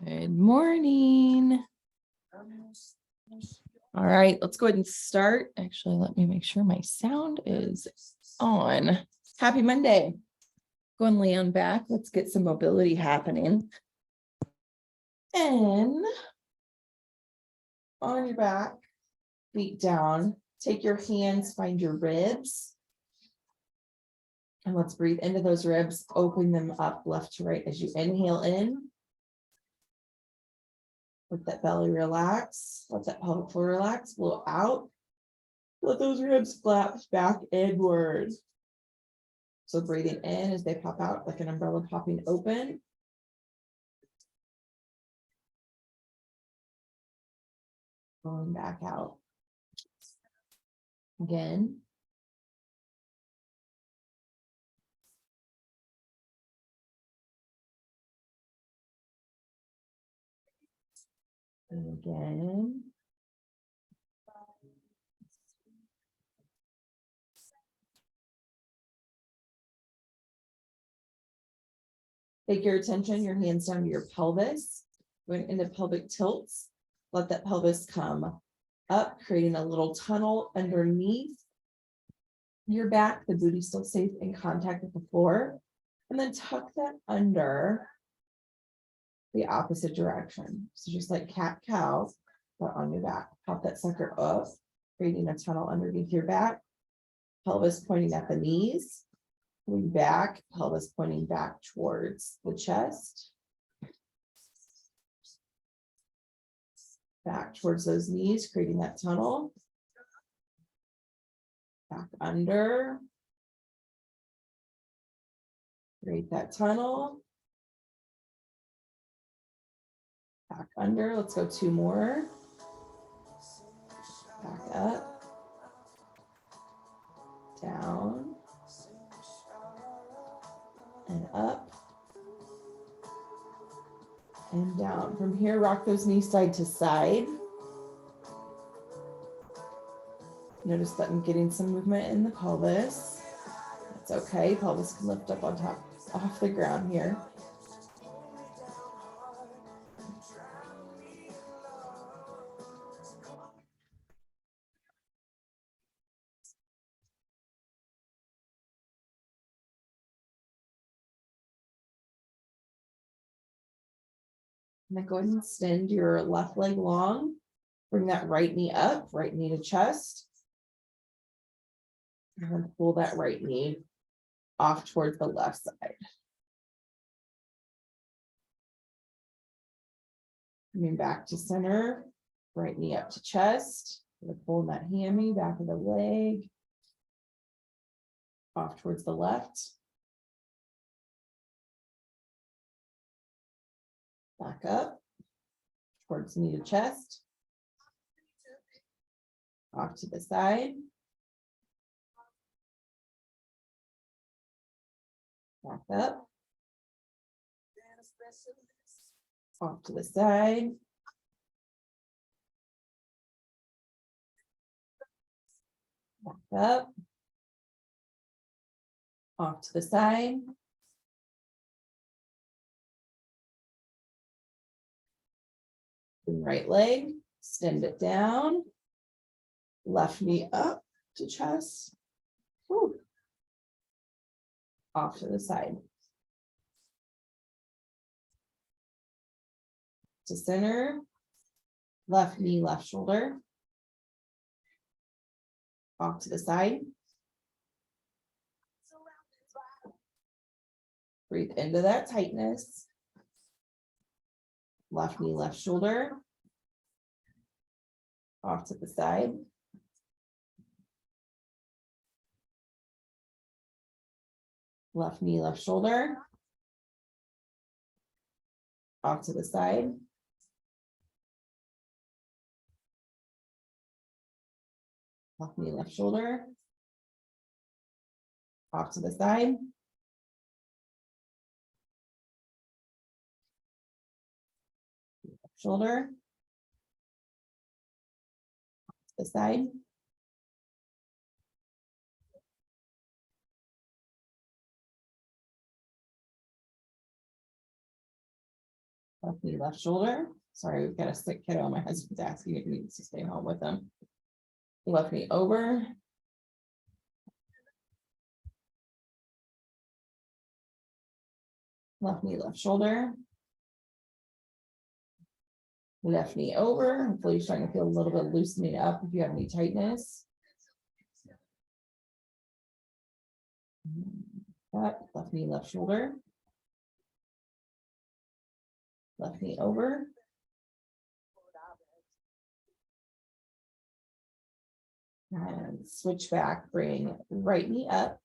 Good morning. All right, let's go ahead and start. Actually, let me make sure my sound is on. Happy Monday. Go and lay on back. Let's get some mobility happening. And on your back, feet down. Take your hands, find your ribs. And let's breathe into those ribs, open them up left to right as you inhale in. Let that belly relax. Let that pelvic floor relax. Blow out. Let those ribs flap back inward. So breathing in as they pop out like an umbrella popping open. Going back out. Again. And again. Take your attention, your hands down to your pelvis. Going into pelvic tilts. Let that pelvis come up, creating a little tunnel underneath your back. The booty still stays in contact with the floor. And then tuck that under the opposite direction. So just like cat cow, but on your back. Pop that sucker up, creating a tunnel underneath your back. Pelvis pointing at the knees. Going back, pelvis pointing back towards the chest. Back towards those knees, creating that tunnel. Back under. Create that tunnel. Back under. Let's go two more. Back up. Down. And up. And down. From here, rock those knees side to side. Notice that I'm getting some movement in the pelvis. That's okay. Pelvis can lift up on top, off the ground here. And then go ahead and extend your left leg long. Bring that right knee up, right knee to chest. And then pull that right knee off towards the left side. Coming back to center, right knee up to chest. Pulling that hammy back of the leg. Off towards the left. Back up towards knee to chest. Off to the side. Back up. Off to the side. Back up. Off to the side. Right leg, extend it down. Left knee up to chest. Woo. Off to the side. To center. Left knee, left shoulder. Off to the side. Breathe into that tightness. Left knee, left shoulder. Off to the side. Left knee, left shoulder. Off to the side. Left knee, left shoulder. Off to the side. Shoulder. To the side. Left knee, left shoulder. Sorry, we've got a sick kiddo. My husband's asking if he needs to stay home with him. Left knee over. Left knee, left shoulder. Left knee over. Hopefully you're starting to feel a little bit loosening up if you have any tightness. Left knee, left shoulder. Left knee over. And switch back, bring right knee up.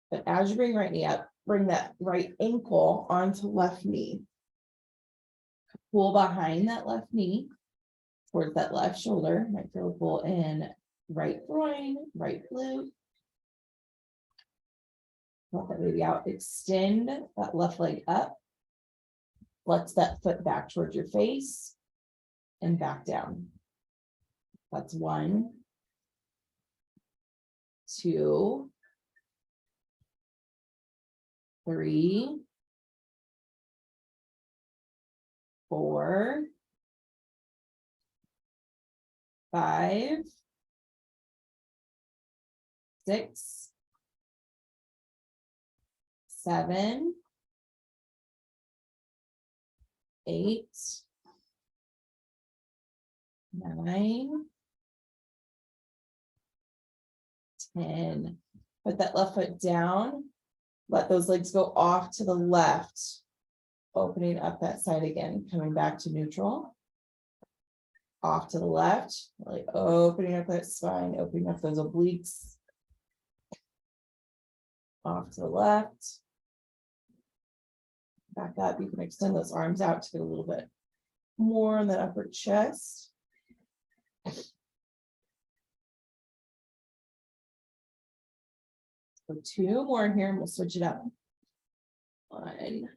But as you bring right knee up, bring that right ankle onto left knee. Pull behind that left knee towards that left shoulder. Might feel a pull in right groin, right glute. Let that baby out. Extend that left leg up. Flex that foot back towards your face and back down. That's 1, 2, 3, 4, 5, 6, 7, 8, 9, 10. Put that left foot down. Let those legs go off to the left. Opening up that side again, coming back to neutral. Off to the left, really opening up that spine, opening up those obliques. Off to the left. Back up, you can extend those arms out to get a little bit more on that upper chest. So 2 more here and we'll switch it up. 1,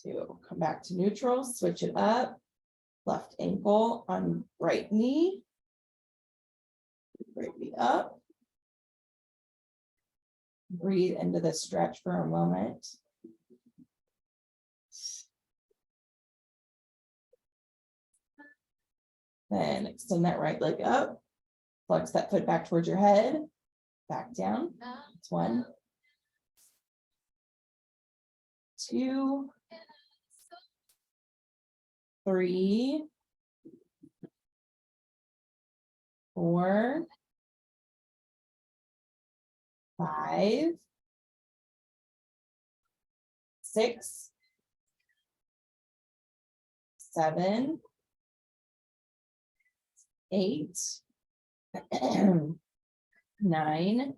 2, come back to neutral, switch it up. Left ankle on right knee. Right knee up. Breathe into the stretch for a moment. Then extend that right leg up. Flex that foot back towards your head. Back down. That's 1, 2, 3, 4, 5, 6, 7, 8, 9,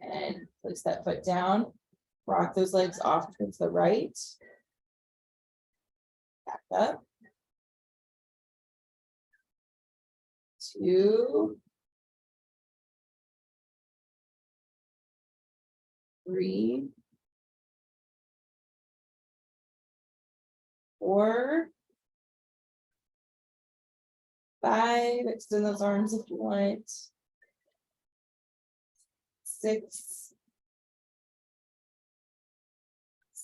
10. Place that foot down. Rock those legs off towards the right. Back up. 2, 3, 4, 5. Extend those arms if you want. 6,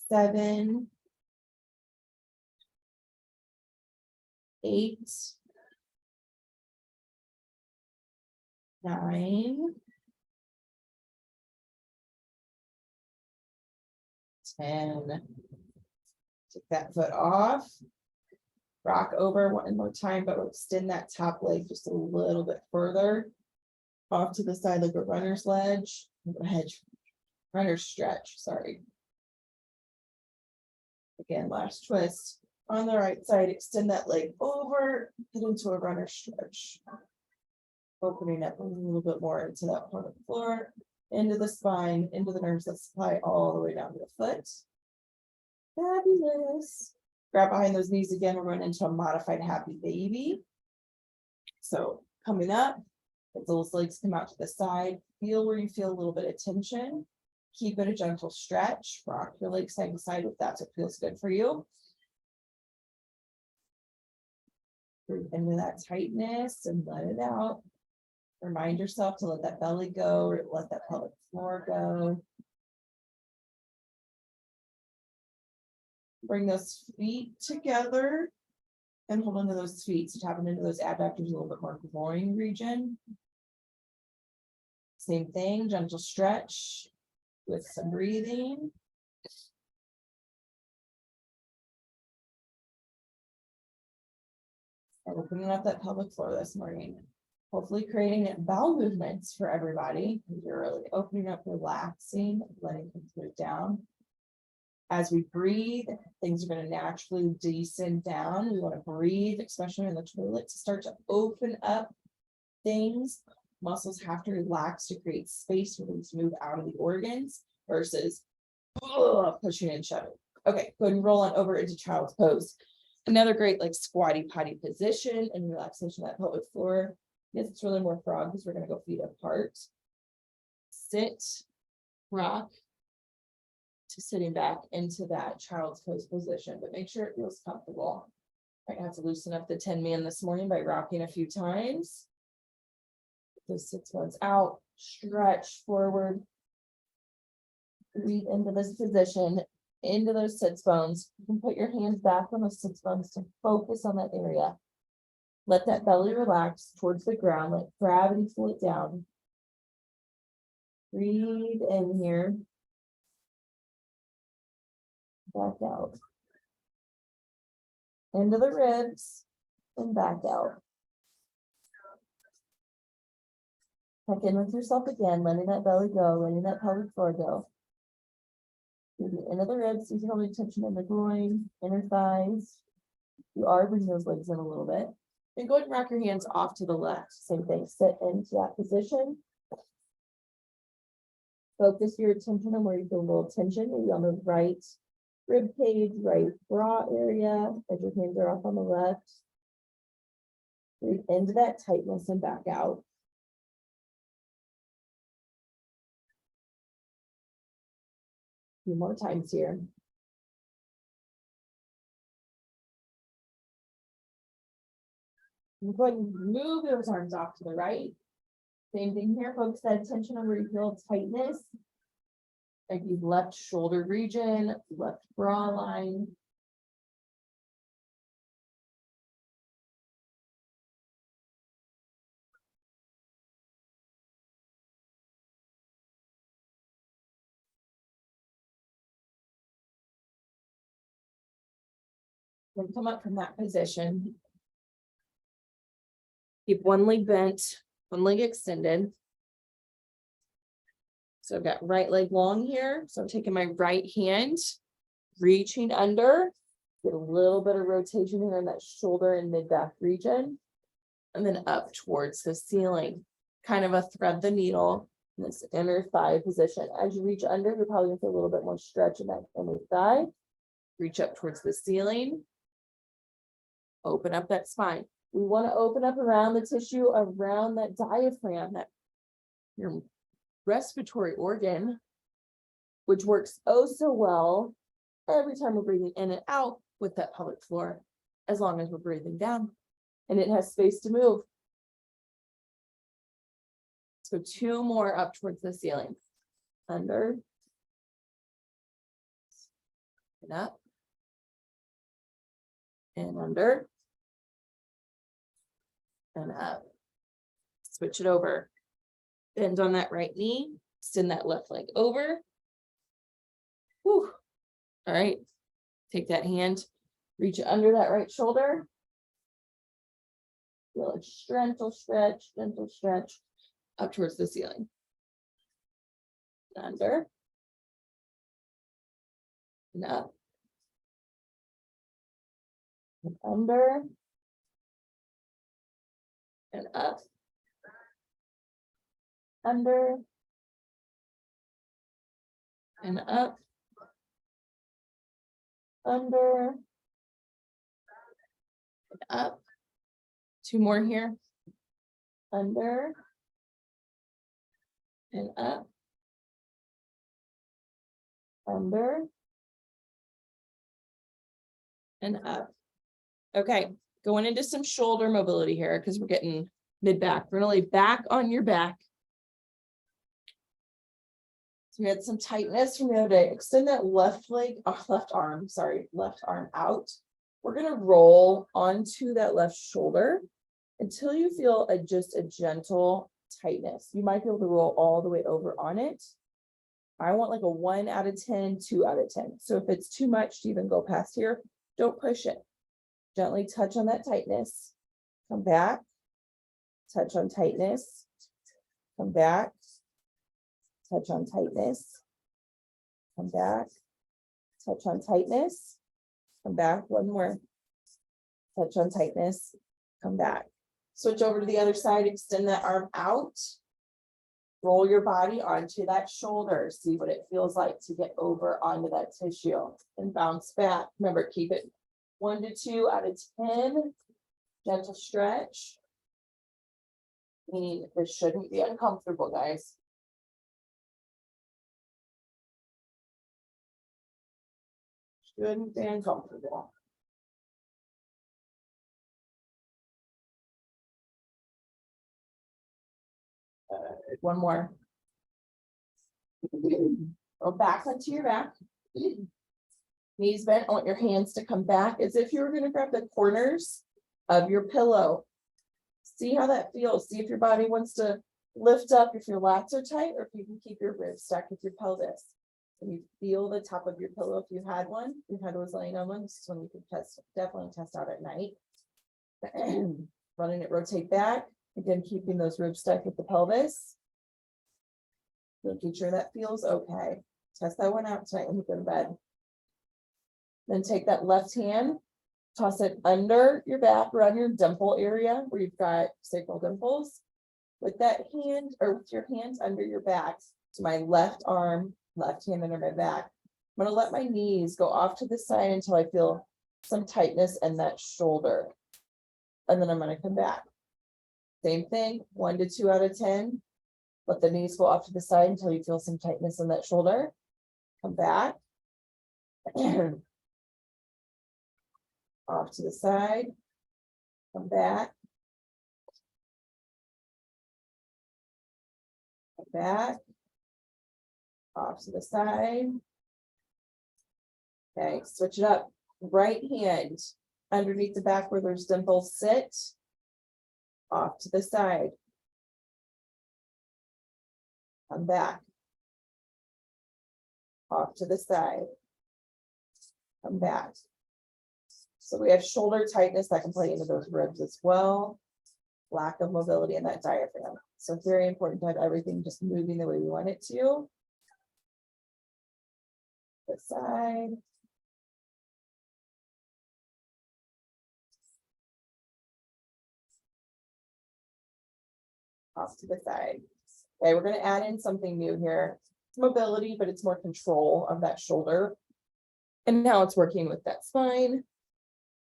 7, 8, 9, 10. Take that foot off. Rock over 1 more time, but we'll extend that top leg just a little bit further. Off to the side like a runner's ledge. Runner's stretch, sorry. Again, last twist. On the right side, extend that leg over, get into a runner's stretch. Opening up a little bit more into that part of the floor, into the spine, into the nerves that supply all the way down to the foot. Fabulous. Grab behind those knees again. We're going into a modified happy baby. So coming up, as those legs come out to the side, feel where you feel a little bit of tension. Keep it a gentle stretch. Rock your legs side to side if that's what feels good for you. Breathe into that tightness and let it out. Remind yourself to let that belly go, or let that pelvic floor go. Bring those feet together and hold onto those feet. So tapping into those abductors, a little bit more groin region. Same thing, gentle stretch with some breathing. Opening up that pelvic floor this morning. Hopefully creating bowel movements for everybody. You're really opening up, relaxing, letting things move down. As we breathe, things are going to naturally descend down. We want to breathe, especially in the toilet, to start to open up things. Muscles have to relax to create space for them to move out of the organs versus pushing and shoving. Okay, go ahead and roll on over into child's pose. Another great like squatty potty position and relaxation of that pelvic floor. Yes, it's really more frog because we're going to go feet apart. Sit, rock to sitting back into that child's pose position, but make sure it feels comfortable. Might have to loosen up the 10-man this morning by rocking a few times. Those 6 months out, stretch forward. Breathe into this position, into those sits bones. You can put your hands back on those sits bones to focus on that area. Let that belly relax towards the ground, let gravity pull it down. Breathe in here. Back out. Into the ribs and back out. Check in with yourself again, letting that belly go, letting that pelvic floor go. Into the ribs, you can hold tension in the groin, inner thighs. You are bringing those legs in a little bit. And go ahead and rock your hands off to the left. Same thing, sit into that position. Focus your attention on where you feel a little tension, maybe on the right rib cage, right bra area, as your hands are off on the left. Breathe into that tightness and back out. A few more times here. And go ahead and move those arms off to the right. Same thing here, focus that attention on where you feel tightness. Like the left shoulder region, left bra line. Then come up from that position. Keep one leg bent, one leg extended. So I've got right leg long here. So I'm taking my right hand, reaching under, get a little bit of rotation here in that shoulder and mid-back region, and then up towards the ceiling, kind of a thread the needle in this inner thigh position. As you reach under, you're probably gonna feel a little bit more stretch in that inner thigh. Reach up towards the ceiling. Open up that spine. We want to open up around the tissue around that diaphragm, that your respiratory organ, which works oh so well every time we're breathing in and out with that pelvic floor, as long as we're breathing down and it has space to move. So 2 more up towards the ceiling. Under and up and under and up. Switch it over. Bend on that right knee, send that left leg over. Whew. All right, take that hand, reach it under that right shoulder. Feel a gentle stretch up towards the ceiling. Under and up and under and up, under and up, under and up. 2 more here. Under and up, under and up. Okay, going into some shoulder mobility here because we're getting mid back. We're gonna lay back on your back. So we had some tightness from the other day. Extend that left leg, left arm out. We're gonna roll onto that left shoulder until you feel just a gentle tightness. You might be able to roll all the way over on it. I want like a 1 out of 10, 2 out of 10. So if it's too much to even go past here, don't push it. Gently touch on that tightness. Come back. Touch on tightness. Come back. Touch on tightness. Come back. Touch on tightness. Come back. One more. Touch on tightness. Come back. Switch over to the other side. Extend that arm out. Roll your body onto that shoulder. See what it feels like to get over onto that tissue and bounce back. Remember, keep it 1 to 2 out of 10. Gentle stretch. Meaning this shouldn't be uncomfortable, guys. Shouldn't be uncomfortable. One more. Go back onto your back. Knees bent. I want your hands to come back as if you were going to grab the corners of your pillow. See how that feels. See if your body wants to lift up, if your lats are tight, or if you can keep your ribs stacked with your pelvis. And you feel the top of your pillow if you had one. Your head was laying on one. This is when you could definitely test out at night. Running it, rotate back. Again, keeping those ribs stuck with the pelvis. Making sure that feels okay. Test that one out tonight when you go to bed. Then take that left hand, toss it under your back, around your dimple area where you've got sacral dimples. With that hand, or with your hands under your back, to my left arm, left hand under my back. I'm going to let my knees go off to the side until I feel some tightness in that shoulder. And then I'm going to come back. Same thing, 1 to 2 out of 10. Let the knees go off to the side until you feel some tightness in that shoulder. Come back. Off to the side. Come back. Come back. Off to the side. Okay, switch it up. Right hand underneath the back where those dimples sit. Off to the side. Come back. Off to the side. Come back. So we have shoulder tightness that can play into those ribs as well. Lack of mobility in that diaphragm. So it's very important to have everything just moving the way we want it to. The side. Off to the side. Okay, we're going to add in something new here. It's mobility, but it's more control of that shoulder. And now it's working with that spine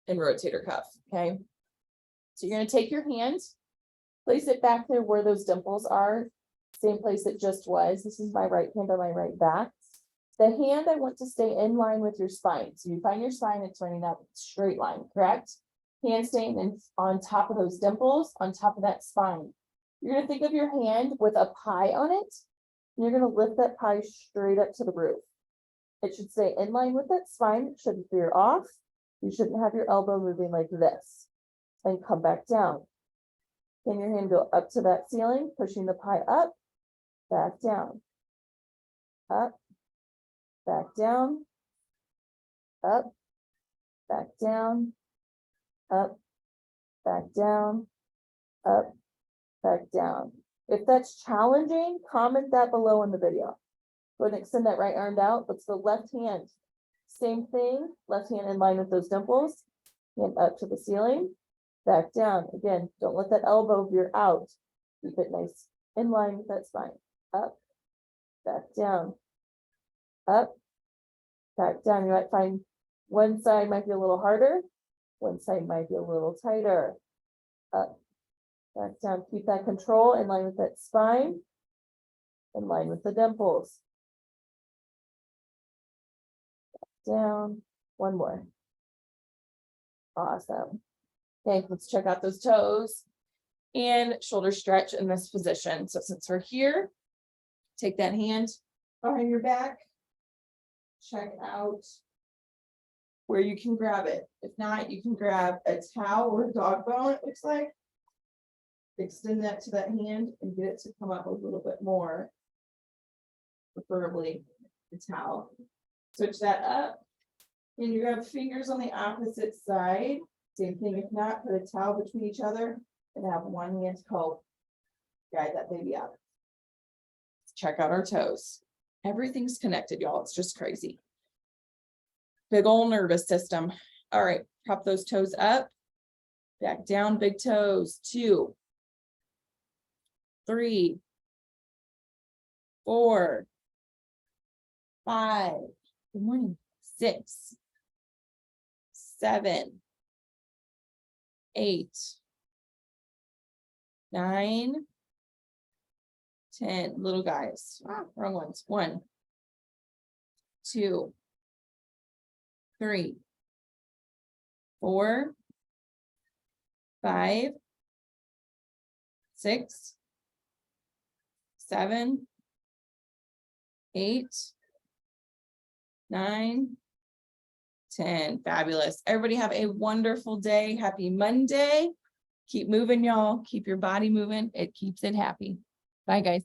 and rotator cuff. Okay. So you're going to take your hand, place it back there where those dimples are. Same place it just was. This is my right hand on my right back. The hand I want to stay in line with your spine. So you find your spine, it's running up straight line, correct? Hand staying in, on top of those dimples, on top of that spine. You're going to think of your hand with a pie on it. And you're going to lift that pie straight up to the roof. It should stay in line with that spine. It shouldn't veer off. You shouldn't have your elbow moving like this. And come back down. Can your hand go up to that ceiling, pushing the pie up, back down, up, back down, up, back down, up, back down, up, back down. If that's challenging, comment that below in the video. Go ahead and extend that right arm out. Let's go left hand. Same thing, left hand in line with those dimples. Hand up to the ceiling, back down. Again, don't let that elbow veer out. Keep it nice in line with that spine. Up, back down, up, back down. You might find one side might be a little harder, one side might be a little tighter. Up, back down. Keep that control in line with that spine, in line with the dimples. Down. One more. Awesome. Okay, let's check out those toes. And shoulder stretch in this position. So since we're here, take that hand behind your back. Check out where you can grab it. If not, you can grab a towel or a dog bone, it looks like. Extend that to that hand and get it to come up a little bit more. Preferably the towel. Switch that up. And you grab fingers on the opposite side. Same thing, if not, put a towel between each other and have one hand to help guide that baby out. Check out our toes. Everything's connected, y'all. It's just crazy. Big old nervous system. All right, prop those toes up. Back down, big toes. 2, 3, 4, 5. Good morning. 6, 7, 8, 9, 10. Little guys. Wrong ones. 1, 2, 3, 4, 5, 6, 7, 8, 9, 10. Fabulous. Everybody have a wonderful day. Happy Monday. Keep moving, y'all. Keep your body moving. It keeps it happy. Bye, guys.